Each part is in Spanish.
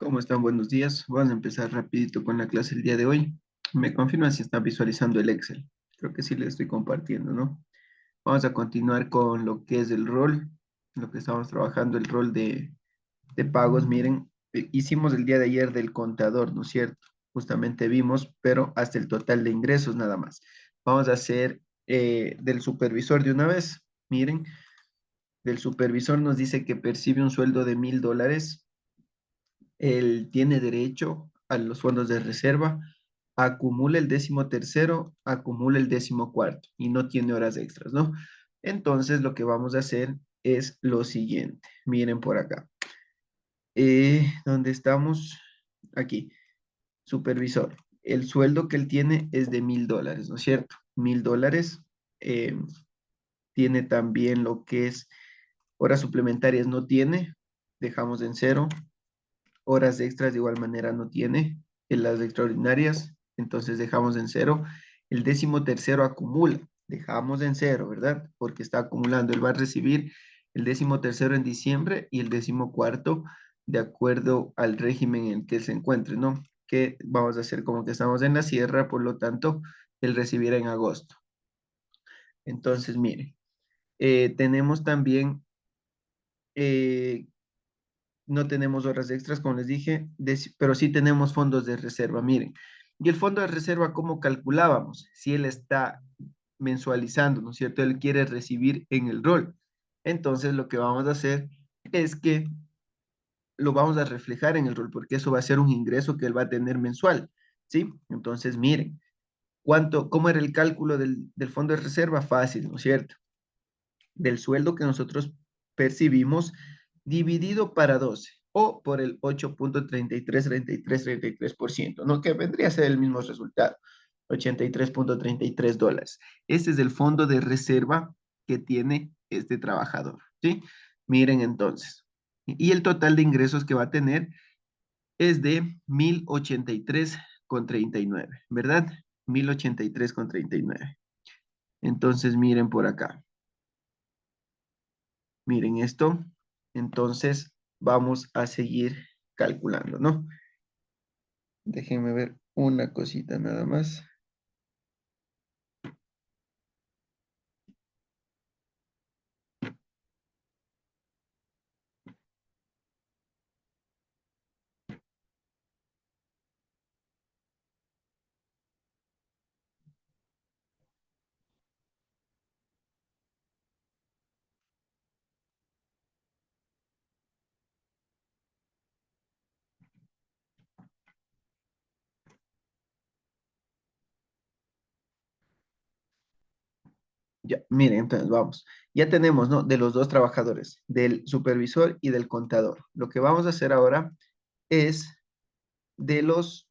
¿Cómo están? Buenos días. Vamos a empezar rapidito con la clase el día de hoy. Me confirman si está visualizando el Excel. Creo que sí le estoy compartiendo, ¿no? Vamos a continuar con lo que es el rol, lo que estamos trabajando, el rol de pagos. Miren, hicimos el día de ayer del contador, ¿no es cierto? Justamente vimos, pero hasta el total de ingresos nada más. Vamos a hacer del supervisor de una vez. Miren, del supervisor nos dice que percibe un sueldo de $1,000. Él tiene derecho a los fondos de reserva, acumula el 13º, acumula el 14º y no tiene horas extras, ¿no? Entonces lo que vamos a hacer es lo siguiente. Miren por acá. ¿Dónde estamos? Aquí, supervisor. El sueldo que él tiene es de $1,000, ¿no es cierto? $1,000. eh, Tiene también lo que es horas suplementarias, no tiene. Dejamos en cero. Horas extras de igual manera no tiene. En las extraordinarias, entonces dejamos en cero. El 13º acumula, dejamos en cero, ¿verdad? Porque está acumulando. Él va a recibir el 13º en diciembre y el 14º de acuerdo al régimen en el que él se encuentre, ¿no? Que vamos a hacer como que estamos en la sierra, por lo tanto, él recibirá en agosto. Entonces, miren, tenemos también eh, no tenemos horas extras, como les dije, pero sí tenemos fondos de reserva. Miren, y el fondo de reserva, ¿cómo calculábamos? Si él está mensualizando, ¿no es cierto? Él quiere recibir en el rol. Entonces, lo que vamos a hacer es que lo vamos a reflejar en el rol, porque eso va a ser un ingreso que él va a tener mensual, ¿sí? Entonces, miren, ¿cómo era el cálculo del fondo de reserva? Fácil, ¿no es cierto? Del sueldo que nosotros percibimos dividido para 12 o por el 8.333333%, ¿no? Que vendría a ser el mismo resultado, $83.33. Este es el fondo de reserva que tiene este trabajador, ¿sí? Miren entonces, y el total de ingresos que va a tener es de 1,083,39, ¿verdad? 1,083,39. Entonces, miren por acá. Miren esto. Entonces, vamos a seguir calculando, ¿no? Déjenme ver una cosita nada más. Ya, miren, entonces vamos. Ya tenemos, ¿no? De los dos trabajadores, del supervisor y del contador. Lo que vamos a hacer ahora es de los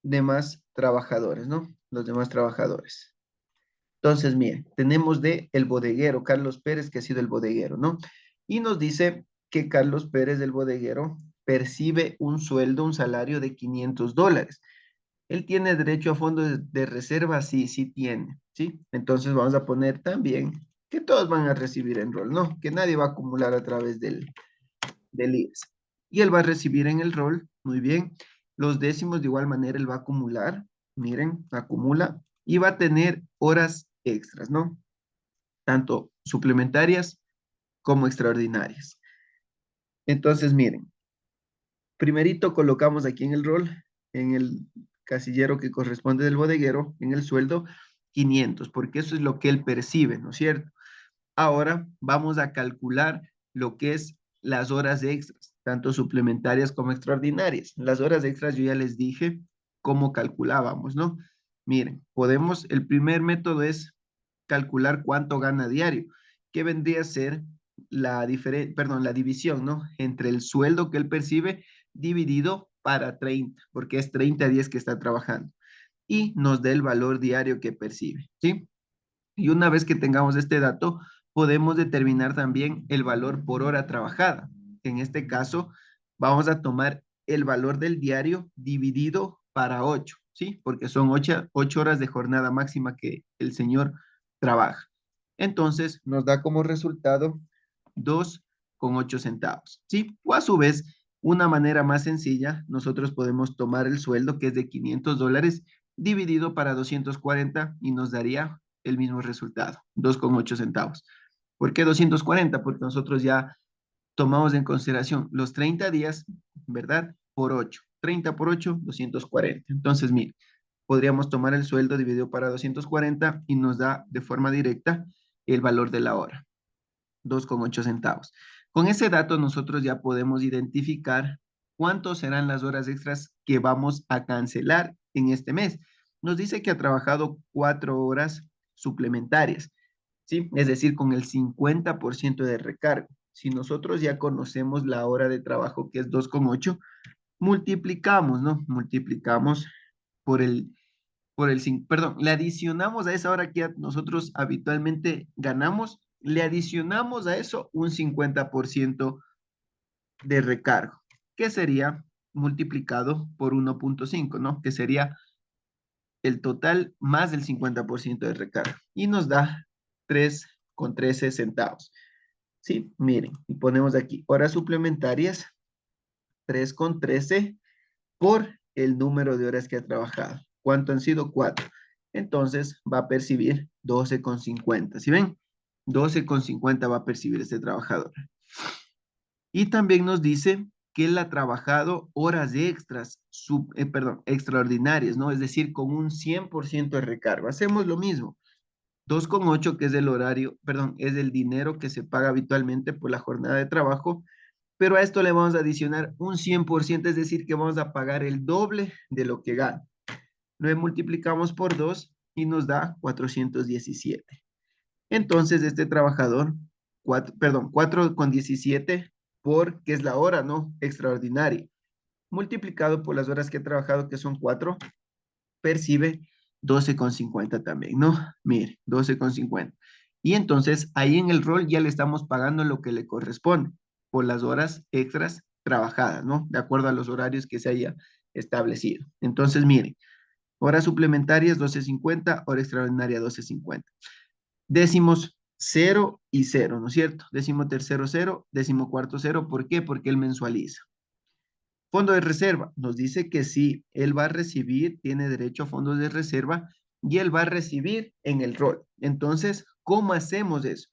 demás trabajadores, ¿no? Los demás trabajadores. Entonces, miren, tenemos de el bodeguero, Carlos Pérez, que ha sido el bodeguero, ¿no? Y nos dice que Carlos Pérez, el bodeguero, percibe un sueldo, un salario de $500. ¿Él tiene derecho a fondos de reserva? Sí, sí tiene, ¿sí? Entonces vamos a poner también que todos van a recibir en rol, ¿no? Que nadie va a acumular a través del IES. Y él va a recibir en el rol, muy bien. Los décimos de igual manera él va a acumular, miren, acumula y va a tener horas extras, ¿no? Tanto suplementarias como extraordinarias. Entonces, miren, primerito colocamos aquí en el rol, en el casillero que corresponde del bodeguero, en el sueldo, 500, porque eso es lo que él percibe, ¿no es cierto? Ahora vamos a calcular lo que es las horas extras, tanto suplementarias como extraordinarias. Las horas extras yo ya les dije cómo calculábamos, ¿no? Miren, el primer método es calcular cuánto gana diario, que vendría a ser la división, ¿no? Entre el sueldo que él percibe dividido para 30, porque es 30 días que está trabajando, y nos da el valor diario que percibe, ¿sí? Y una vez que tengamos este dato, podemos determinar también el valor por hora trabajada. En este caso, vamos a tomar el valor del diario dividido para 8, ¿sí? Porque son 8 horas de jornada máxima que el señor trabaja. Entonces, nos da como resultado 2,8 centavos, ¿sí? O a su vez, Una manera más sencilla, nosotros podemos tomar el sueldo que es de $500 dividido para 240 y nos daría el mismo resultado, 2,8 centavos. ¿Por qué 240? Porque nosotros ya tomamos en consideración los 30 días, ¿verdad? Por 8. 30 por 8, 240. Entonces, mire, podríamos tomar el sueldo dividido para 240 y nos da de forma directa el valor de la hora, 2,8 centavos. Con ese dato nosotros ya podemos identificar cuántos serán las horas extras que vamos a cancelar en este mes. Nos dice que ha trabajado 4 horas suplementarias, ¿sí? Es decir, con el 50% de recargo. Si nosotros ya conocemos la hora de trabajo, que es 2,8, multiplicamos, ¿no? Multiplicamos perdón, le adicionamos a esa hora que nosotros habitualmente ganamos, le adicionamos a eso un 50% de recargo, que sería multiplicado por 1,5, ¿no? Que sería el total más del 50% de recargo. Y nos da 3,13 centavos. Sí, miren, y ponemos aquí horas suplementarias, 3,13 por el número de horas que ha trabajado. ¿Cuánto han sido? 4. Entonces va a percibir 12,50. ¿Sí ven? 12,50 va a percibir este trabajador. Y también nos dice que él ha trabajado horas extras, perdón, extraordinarias, ¿no? Es decir, con un 100% de recargo. Hacemos lo mismo. 2,8, que es el horario, perdón, es el dinero que se paga habitualmente por la jornada de trabajo, pero a esto le vamos a adicionar un 100%, es decir, que vamos a pagar el doble de lo que gana. Lo multiplicamos por 2 y nos da 417. Entonces, este trabajador, 4,17 por, que es la hora, ¿no? Extraordinaria, multiplicado por las horas que ha trabajado, que son 4, percibe 12,50 también, ¿no? Mire, 12,50. Y entonces ahí en el rol ya le estamos pagando lo que le corresponde por las horas extras trabajadas, ¿no? De acuerdo a los horarios que se haya establecido. Entonces, miren, horas suplementarias 12,50, hora extraordinaria 12,50. Décimos 0 y 0, ¿no es cierto? Décimo tercero 0, décimo cuarto 0. ¿Por qué? Porque él mensualiza. Fondo de reserva, nos dice que sí, él va a recibir, tiene derecho a fondos de reserva y él va a recibir en el rol. Entonces, ¿cómo hacemos eso?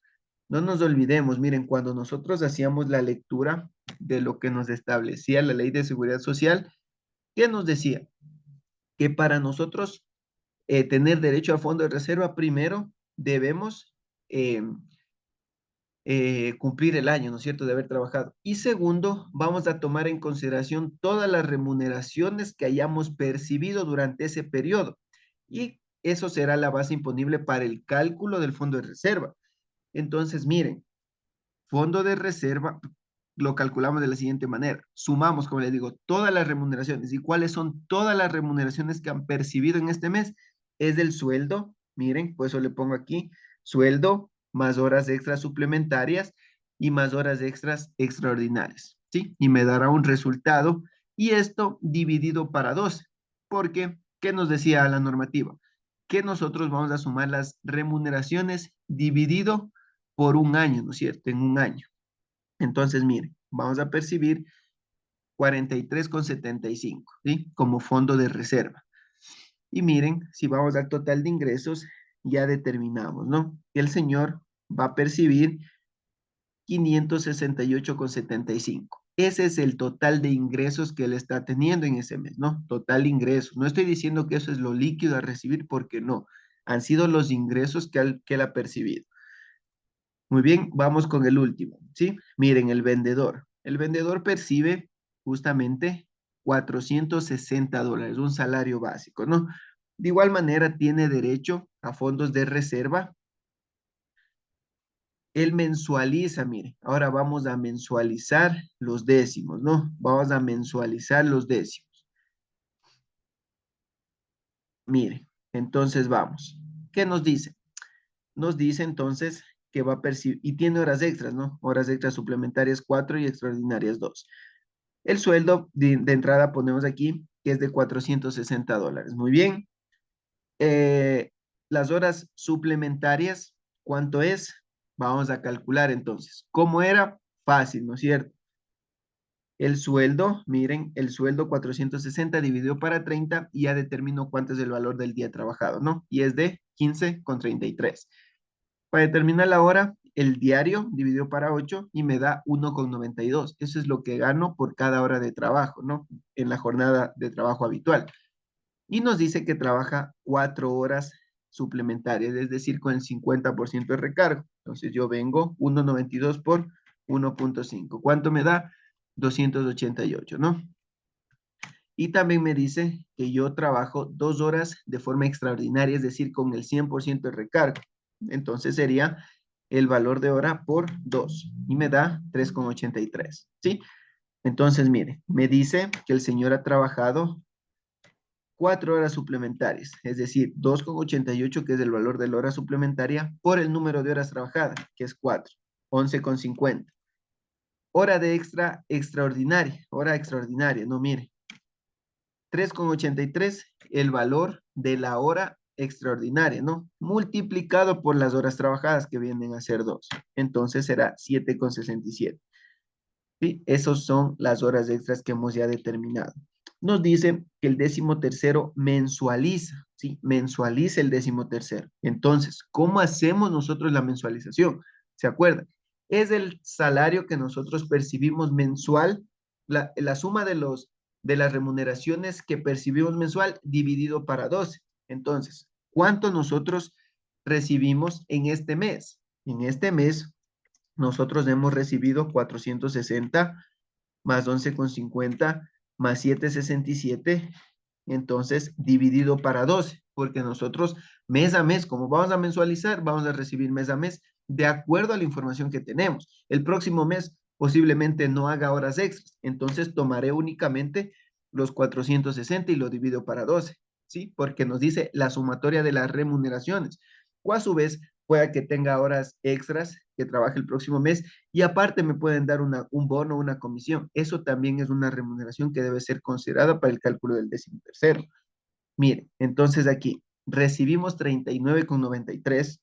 No nos olvidemos, miren, cuando nosotros hacíamos la lectura de lo que nos establecía la Ley de Seguridad Social, ¿qué nos decía? Que para nosotros tener derecho a fondo de reserva, primero debemos eh, cumplir el año, ¿no es cierto?, de haber trabajado. Y segundo, vamos a tomar en consideración todas las remuneraciones que hayamos percibido durante ese periodo. Y eso será la base imponible para el cálculo del fondo de reserva. Entonces, miren, fondo de reserva lo calculamos de la siguiente manera. Sumamos, como les digo, todas las remuneraciones. ¿Y cuáles son todas las remuneraciones que han percibido en este mes? Es del sueldo, miren, por eso le pongo aquí, sueldo más horas extras suplementarias y más horas extras extraordinarias, ¿sí? Y me dará un resultado y esto dividido para 12, porque, ¿qué nos decía la normativa? Que nosotros vamos a sumar las remuneraciones dividido por un año, ¿no es cierto? En un año. Entonces, miren, vamos a percibir 43,75, ¿sí? Como fondo de reserva. Y miren, si vamos al total de ingresos, ya determinamos, ¿no? El señor va a percibir 568,75. Ese es el total de ingresos que él está teniendo en ese mes, ¿no? Total de ingresos. No estoy diciendo que eso es lo líquido a recibir, porque no. Han sido los ingresos que él ha percibido. Muy bien, vamos con el último, ¿sí? Miren, el vendedor. El vendedor percibe justamente $460, un salario básico, ¿no? De igual manera, tiene derecho a fondos de reserva. Él mensualiza, mire, ahora vamos a mensualizar los décimos, ¿no? Vamos a mensualizar los décimos. Mire, entonces vamos. ¿Qué nos dice? Nos dice entonces que va a percibir, y tiene horas extras, ¿no? Horas extras suplementarias 4 y extraordinarias 2. El sueldo de entrada ponemos aquí que es de $460. Muy bien. Eh, las horas suplementarias, ¿cuánto es? Vamos a calcular entonces. ¿Cómo era? Fácil, ¿no es cierto? El sueldo, miren, el sueldo 460 dividido para 30 y ya determino cuánto es el valor del día trabajado, ¿no? Y es de 15,33. Para determinar la hora, el diario dividido para 8 y me da 1,92. Eso es lo que gano por cada hora de trabajo, ¿no? En la jornada de trabajo habitual. Y nos dice que trabaja 4 horas suplementarias, es decir, con el 50% de recargo. Entonces yo vengo 1,92 por 1,5. ¿Cuánto me da? 288, ¿no? Y también me dice que yo trabajo 2 horas de forma extraordinaria, es decir, con el 100% de recargo. Entonces sería el valor de hora por 2 y me da 3,83, ¿sí? Entonces, mire, me dice que el señor ha trabajado 4 horas suplementarias, es decir, 2,88, que es el valor de la hora suplementaria, por el número de horas trabajadas, que es 4, 11,50. Hora de extraordinaria, hora extraordinaria, no, mire, 3,83, el valor de la hora extraordinaria, ¿no? Multiplicado por las horas trabajadas, que vienen a ser 2. Entonces será 7,67. ¿Sí? Esas son las horas extras que hemos ya determinado. Nos dice que el 13º mensualiza, ¿sí? Mensualiza el 13º. Entonces, ¿cómo hacemos nosotros la mensualización? ¿Se acuerdan? Es el salario que nosotros percibimos mensual, la suma de las remuneraciones que percibimos mensual dividido para 12. Entonces, ¿cuánto nosotros recibimos en este mes? En este mes nosotros hemos recibido 460 más 11,50 más 7,67, entonces dividido para 12, porque nosotros mes a mes, como vamos a mensualizar, vamos a recibir mes a mes de acuerdo a la información que tenemos. El próximo mes posiblemente no haga horas extras, entonces tomaré únicamente los 460 y lo divido para 12, ¿sí? Porque nos dice la sumatoria de las remuneraciones, o a su vez pueda que tenga horas extras que trabaje el próximo mes y aparte me pueden dar un bono, una comisión. Eso también es una remuneración que debe ser considerada para el cálculo del 13º. Mire, entonces aquí recibimos 39,93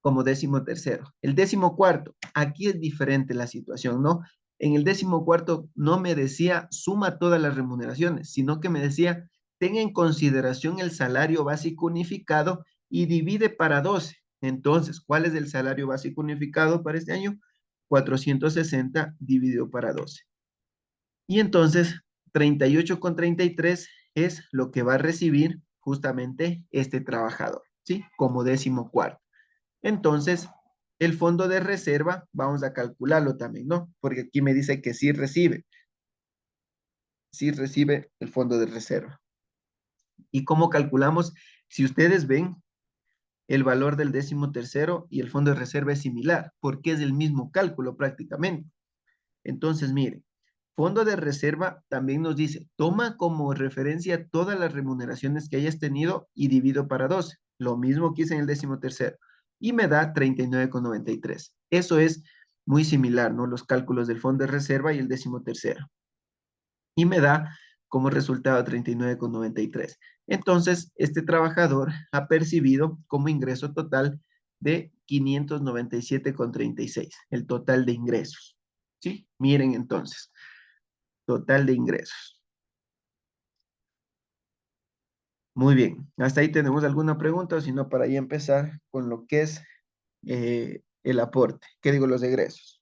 como 13º. El 14º, aquí es diferente la situación, ¿no? En el 14º no me decía suma todas las remuneraciones, sino que me decía tenga en consideración el salario básico unificado y divide para 12. Entonces, ¿cuál es el salario básico unificado para este año? 460 dividido para 12. Y entonces, 38,33 es lo que va a recibir justamente este trabajador, ¿sí? Como 14º. Entonces, el fondo de reserva, vamos a calcularlo también, ¿no? Porque aquí me dice que sí recibe el fondo de reserva. ¿Y cómo calculamos? Si ustedes ven, el valor del 13º y el fondo de reserva es similar, porque es el mismo cálculo prácticamente. Entonces, mire, fondo de reserva también nos dice, toma como referencia todas las remuneraciones que hayas tenido y divido para 12. Lo mismo que hice en el 13º. Y me da 39,93. Eso es muy similar, ¿no? Los cálculos del fondo de reserva y el 13º. Y me da como resultado 39,93. Entonces, este trabajador ha percibido como ingreso total de 597,36, el total de ingresos. ¿Sí? Miren entonces, total de ingresos. Muy bien, hasta ahí tenemos alguna pregunta, o si no, para ahí empezar con lo que es el aporte, ¿qué digo? Los egresos.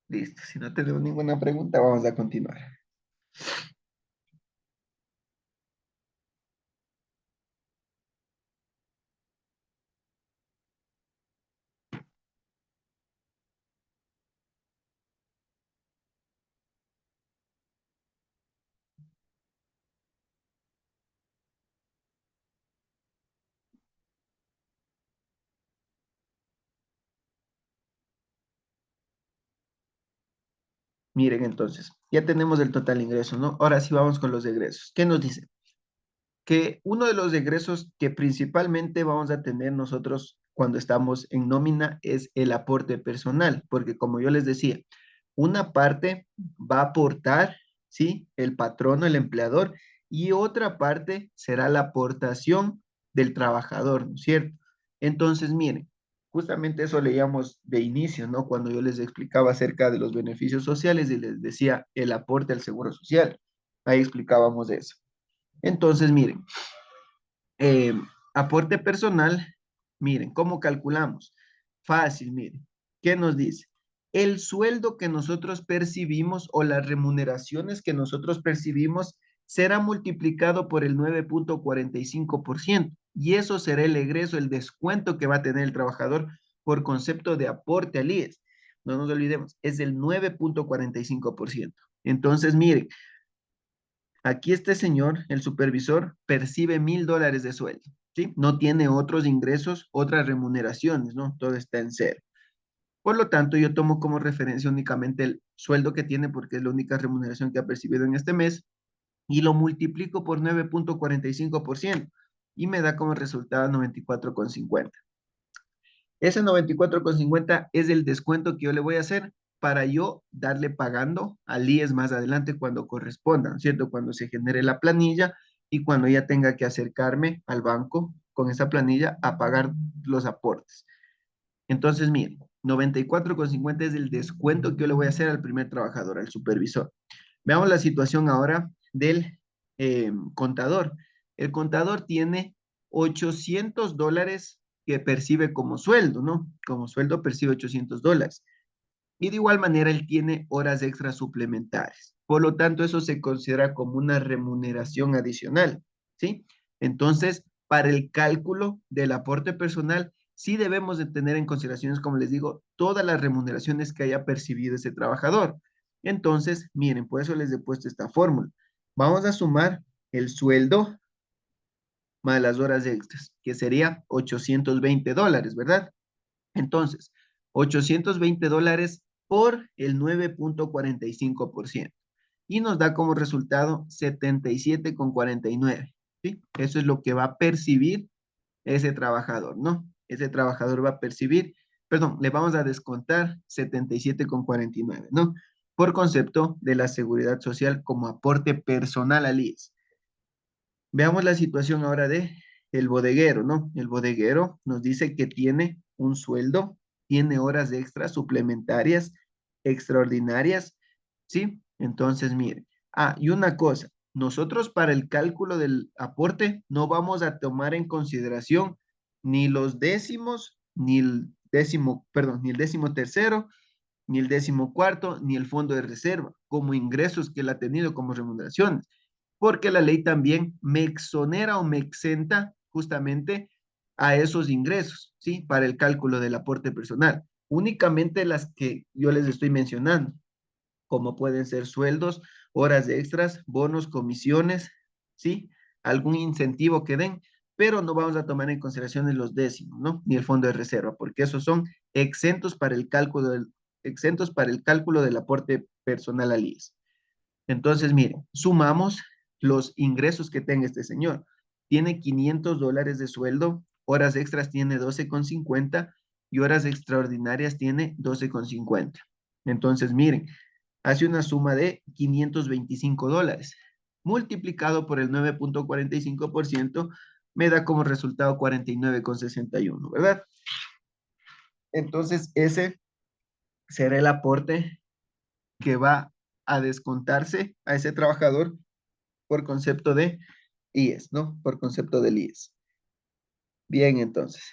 Listo, si no tenemos ninguna pregunta, vamos a continuar. Miren entonces, ya tenemos el total ingreso, ¿no? Ahora sí vamos con los egresos. ¿Qué nos dice? que uno de los egresos que principalmente vamos a tener nosotros cuando estamos en nómina es el aporte personal, porque como yo les decía, una parte va a aportar, ¿sí? El patrono, el empleador, y otra parte será la aportación del trabajador, ¿no es cierto? Entonces, miren, justamente eso leíamos de inicio, ¿no? Cuando yo les explicaba acerca de los beneficios sociales y les decía el aporte al seguro social. Ahí explicábamos eso. Entonces, miren, eh, aporte personal, miren, ¿cómo calculamos? Fácil, miren. ¿Qué nos dice? El sueldo que nosotros percibimos o las remuneraciones que nosotros percibimos será multiplicado por el 9,45% y eso será el egreso, el descuento que va a tener el trabajador por concepto de aporte al IES. No nos olvidemos, es el 9,45%. Entonces, miren, aquí este señor, el supervisor, percibe $1,000 de sueldo, ¿sí? No tiene otros ingresos, otras remuneraciones, ¿no? Todo está en cero. Por lo tanto, yo tomo como referencia únicamente el sueldo que tiene porque es la única remuneración que ha percibido en este mes y lo multiplico por 9,45% y me da como resultado 94,50. Ese 94,50 es el descuento que yo le voy a hacer para yo darle pagando al IES más adelante cuando corresponda, ¿no es cierto? Cuando se genere la planilla y cuando ya tenga que acercarme al banco con esa planilla a pagar los aportes. Entonces, miren, 94,50 es el descuento que yo le voy a hacer al primer trabajador, al supervisor. Veamos la situación ahora del contador. El contador tiene $800 que percibe como sueldo, ¿no? Como sueldo percibe $800. Y de igual manera él tiene horas extras suplementarias. Por lo tanto, eso se considera como una remuneración adicional, ¿sí? Entonces, para el cálculo del aporte personal, sí debemos de tener en consideraciones, como les digo, todas las remuneraciones que haya percibido ese trabajador. Entonces, miren, por eso les he puesto esta fórmula. Vamos a sumar el sueldo más las horas extras, que sería $820, ¿verdad? Entonces, $820 por el 9,45% y nos da como resultado 77,49, ¿sí? Eso es lo que va a percibir ese trabajador, ¿no? Ese trabajador va a percibir, perdón, le vamos a descontar 77,49, ¿no? Por concepto de la seguridad social como aporte personal al IES. Veamos la situación ahora de el bodeguero, ¿no? El bodeguero nos dice que tiene un sueldo, tiene horas extras suplementarias, extraordinarias, ¿sí? Entonces, mire. Ah, y una cosa, nosotros para el cálculo del aporte no vamos a tomar en consideración ni los décimos, ni el décimo, perdón, ni el 13º, ni el 14º, ni el fondo de reserva, como ingresos que él ha tenido como remuneraciones porque la ley también me exonera o me exenta justamente a esos ingresos, ¿sí? Para el cálculo del aporte personal. Únicamente las que yo les estoy mencionando, como pueden ser sueldos, horas extras, bonos, comisiones, ¿sí? Algún incentivo que den, pero no vamos a tomar en consideración los décimos, ¿no? Ni el fondo de reserva, porque esos son exentos para el cálculo del aporte personal al IES. Entonces, miren, sumamos los ingresos que tenga este señor. Tiene $500 de sueldo, horas extras tiene 12,50 y horas extraordinarias tiene 12,50. Entonces, miren, hace una suma de $525. Multiplicado por el 9,45% me da como resultado 49,61, ¿verdad? Entonces, ese será el aporte que va a descontarse a ese trabajador por concepto de IES, ¿no? Por concepto del IES. Bien, entonces,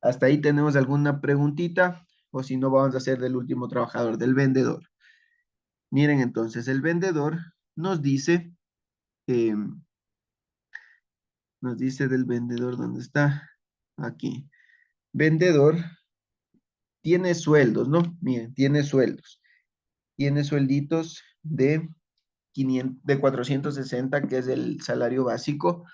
hasta ahí tenemos alguna preguntita, o si no, vamos a hacer del último trabajador, del vendedor. Miren, entonces, el vendedor eh, nos dice del vendedor, ¿dónde está? Aquí. Vendedor tiene sueldos, ¿no? Miren, tiene sueldos. Tiene suelditos de 460, que es el salario básico.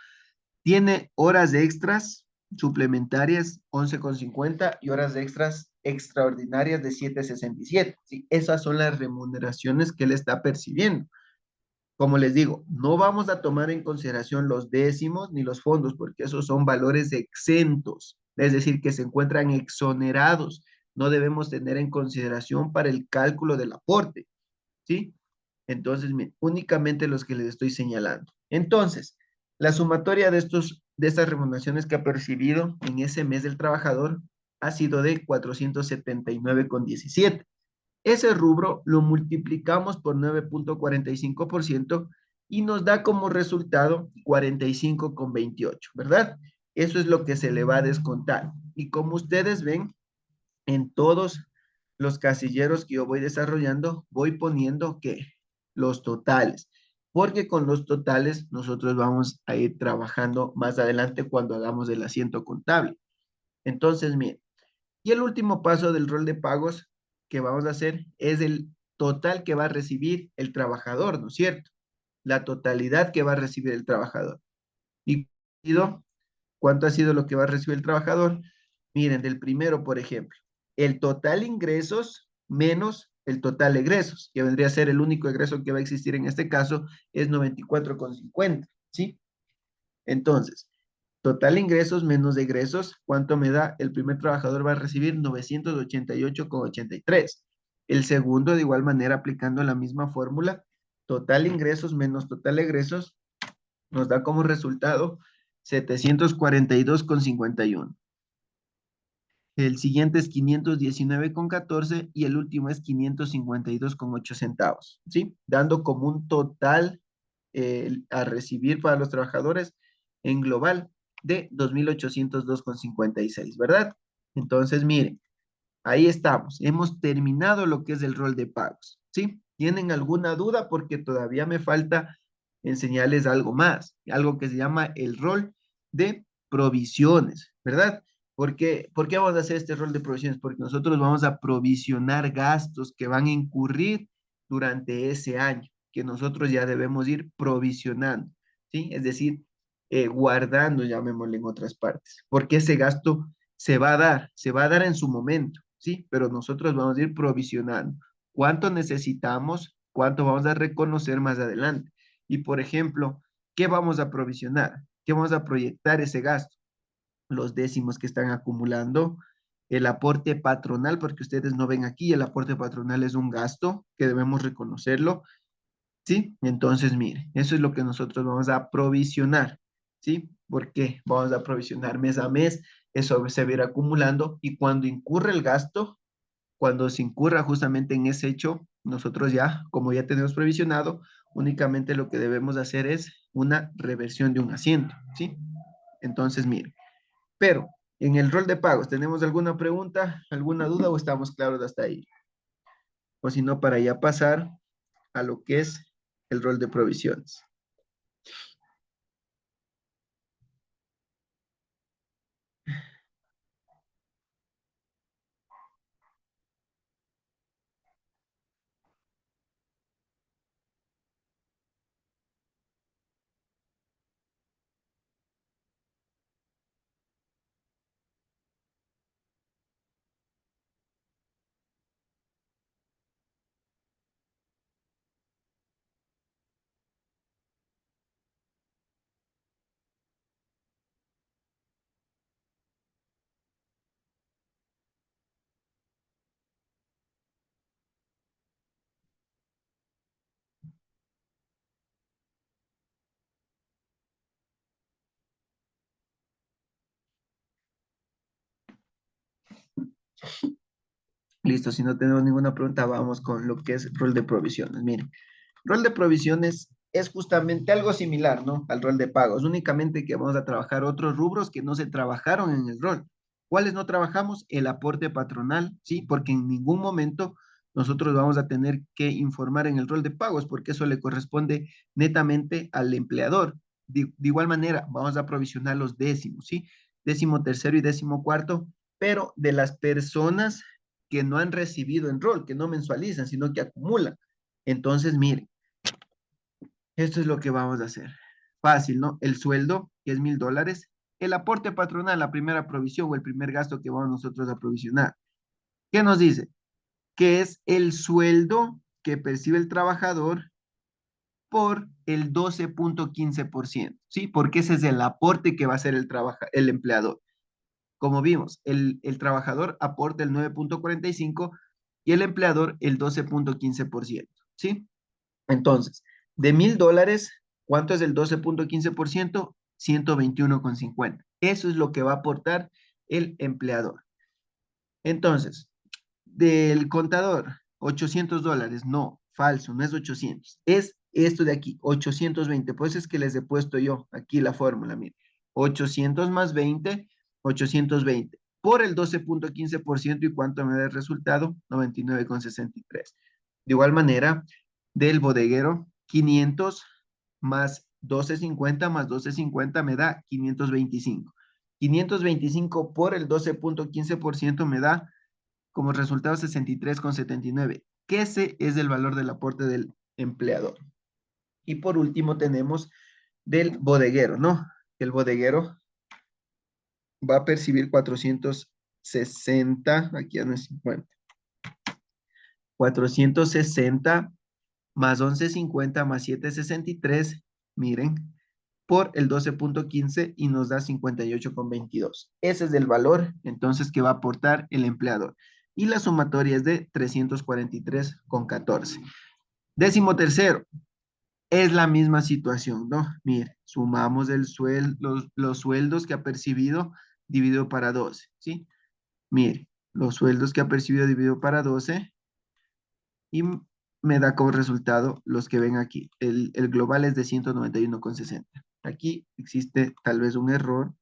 Tiene horas extras suplementarias 11,50 y horas extras extraordinarias de 7,67. ¿Sí? Esas son las remuneraciones que él está percibiendo. Como les digo, no vamos a tomar en consideración los décimos ni los fondos, porque esos son valores exentos, es decir, que se encuentran exonerados. No debemos tener en consideración para el cálculo del aporte, ¿sí? Entonces, únicamente los que les estoy señalando. Entonces, la sumatoria de estas remuneraciones que ha percibido en ese mes del trabajador ha sido de 479,17. Ese rubro lo multiplicamos por 9,45% y nos da como resultado 45,28, ¿verdad? Eso es lo que se le va a descontar. Y como ustedes ven, en todos los casilleros que yo voy desarrollando, voy poniendo que los totales, porque con los totales nosotros vamos a ir trabajando más adelante cuando hagamos el asiento contable. Entonces, miren, y el último paso del rol de pagos que vamos a hacer es el total que va a recibir el trabajador, ¿no es cierto? La totalidad que va a recibir el trabajador. ¿Y cuánto ha sido lo que va a recibir el trabajador? Miren, del primero, por ejemplo, el total ingresos menos el total egresos, que vendría a ser el único egreso que va a existir en este caso, es 94,50, ¿sí? Entonces, total ingresos menos egresos, ¿cuánto me da? El primer trabajador va a recibir 988,83. El segundo, de igual manera, aplicando la misma fórmula, total ingresos menos total egresos, nos da como resultado 742,51. El siguiente es 519,14 y el último es 552,8 centavos, ¿sí? Dando como un total a recibir para los trabajadores en global de 2,802,56, ¿verdad? Entonces, miren, ahí estamos. Hemos terminado lo que es el rol de pagos, ¿sí? ¿Tienen alguna duda? Porque todavía me falta enseñarles algo más, algo que se llama el rol de provisiones, ¿verdad? ¿Por qué vamos a hacer este rol de provisiones? Porque nosotros vamos a provisionar gastos que van a incurrir durante ese año, que nosotros ya debemos ir provisionando, ¿sí? Es decir, guardando, llamémosle en otras partes, porque ese gasto se va a dar en su momento, ¿sí? Pero nosotros vamos a ir provisionando cuánto necesitamos, cuánto vamos a reconocer más adelante. Y por ejemplo, ¿qué vamos a provisionar? ¿Qué vamos a proyectar ese gasto? Los décimos que están acumulando, el aporte patronal, porque ustedes no ven aquí, el aporte patronal es un gasto que debemos reconocerlo, ¿sí? Entonces, mire, eso es lo que nosotros vamos a provisionar, ¿sí? Porque vamos a provisionar mes a mes, eso se va a ir acumulando y cuando incurre el gasto, cuando se incurra justamente en ese hecho, nosotros ya, como ya tenemos previsionado, únicamente lo que debemos hacer es una reversión de un asiento, ¿sí? Entonces, mire, pero en el rol de pagos, ¿tenemos alguna pregunta, alguna duda o estamos claros hasta ahí? O si no, para ya pasar a lo que es el rol de provisiones. Listo, si no tenemos ninguna pregunta, vamos con lo que es rol de provisiones. Miren, rol de provisiones es justamente algo similar, ¿no? Al rol de pagos, únicamente que vamos a trabajar otros rubros que no se trabajaron en el rol. ¿Cuáles no trabajamos? El aporte patronal, ¿sí? Porque en ningún momento nosotros vamos a tener que informar en el rol de pagos, porque eso le corresponde netamente al empleador. De igual manera, vamos a provisionar los décimos, ¿sí? Décimo tercero y décimo cuarto, pero de las personas que no han recibido en rol, que no mensualizan, sino que acumulan. Entonces, miren, esto es lo que vamos a hacer. Fácil, ¿no? El sueldo, que es $1,000, el aporte patronal, la primera provisión o el primer gasto que vamos nosotros a provisionar. ¿Qué nos dice? Que es el sueldo que percibe el trabajador por el 12,15%, ¿sí? Porque ese es el aporte que va a hacer el empleador. Como vimos, el trabajador aporta el 9,45 y el empleador el 12,15%, ¿sí? Entonces, de $1,000, ¿cuánto es el 12,15%? 121,50. Eso es lo que va a aportar el empleador. Entonces, del contador, $800. No, falso, no es 800. Es esto de aquí, 820. Por eso es que les he puesto yo aquí la fórmula, mire. 800 más 20, 820. Por el 12,15%, ¿y cuánto me da el resultado? 99,63. De igual manera, del bodeguero, 500 más 12,50 más 12,50 me da 525. 525 por el 12,15% me da como resultado 63,79, que ese es el valor del aporte del empleador. Y por último tenemos del bodeguero, ¿no? El bodeguero va a percibir 460, aquí ya no es 50, 460 más 11,50 más 7,63, miren, por el 12,15 y nos da 58,22. Ese es el valor, entonces, que va a aportar el empleador. Y la sumatoria es de 343,14. Décimo tercero, es la misma situación, ¿no? Mire, sumamos los sueldos que ha percibido dividido para 12, ¿sí? Mire, los sueldos que ha percibido dividido para 12 y me da como resultado los que ven aquí. El global es de 191,60. Aquí existe tal vez un error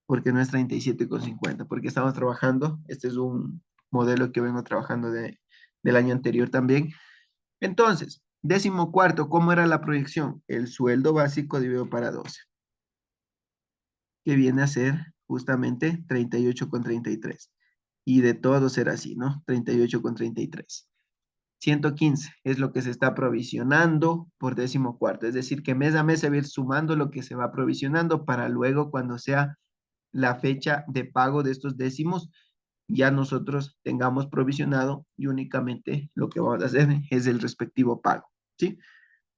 porque no es 37,50, porque estamos trabajando, este es un modelo que vengo trabajando del año anterior también. Entonces, décimo cuarto, ¿cómo era la proyección? El sueldo básico dividido para 12, que viene a ser justamente 38,33. Y de todo será así, ¿no? 38,33. 115 es lo que se está provisionando por décimo cuarto. Es decir, que mes a mes se va a ir sumando lo que se va provisionando para luego, cuando sea la fecha de pago de estos décimos, ya nosotros tengamos provisionado y únicamente lo que vamos a hacer es el respectivo pago, ¿sí?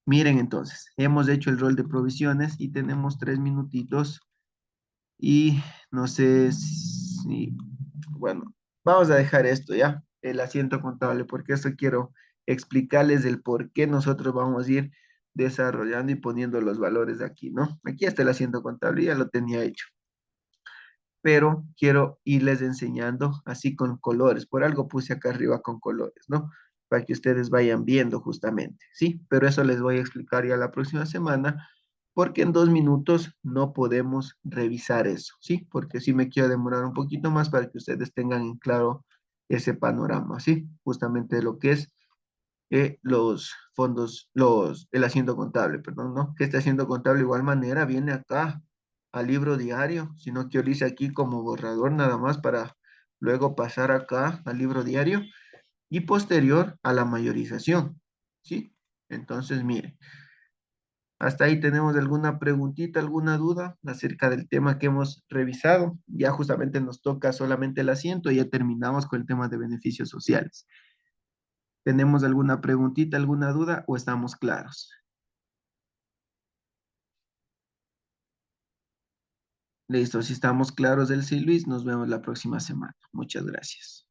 Miren entonces, hemos hecho el rol de provisiones y tenemos 3 minutitos y no sé si, bueno, vamos a dejar esto ya, el asiento contable, porque esto quiero explicarles el por qué nosotros vamos a ir desarrollando y poniendo los valores de aquí, ¿no? Aquí está el asiento contable, ya lo tenía hecho, pero quiero irles enseñando así con colores. Por algo puse acá arriba con colores, ¿no? Para que ustedes vayan viendo justamente, ¿sí? Pero eso les voy a explicar ya la próxima semana, porque en 2 minutos no podemos revisar eso, ¿sí? Porque sí me quiero demorar un poquito más para que ustedes tengan en claro ese panorama, ¿sí? Justamente lo que es los fondos, el haciendo contable, perdón, ¿no? Que este haciendo contable de igual manera viene acá al libro diario, sino que yo lo hice aquí como borrador nada más para luego pasar acá al libro diario y posterior a la mayorización, ¿sí? Entonces, mire, hasta ahí tenemos alguna preguntita, alguna duda acerca del tema que hemos revisado. Ya justamente nos toca solamente el asiento y ya terminamos con el tema de beneficios sociales. ¿Tenemos alguna preguntita, alguna duda o estamos claros? Listo, si estamos claros del sí, Luis, nos vemos la próxima semana. Muchas gracias.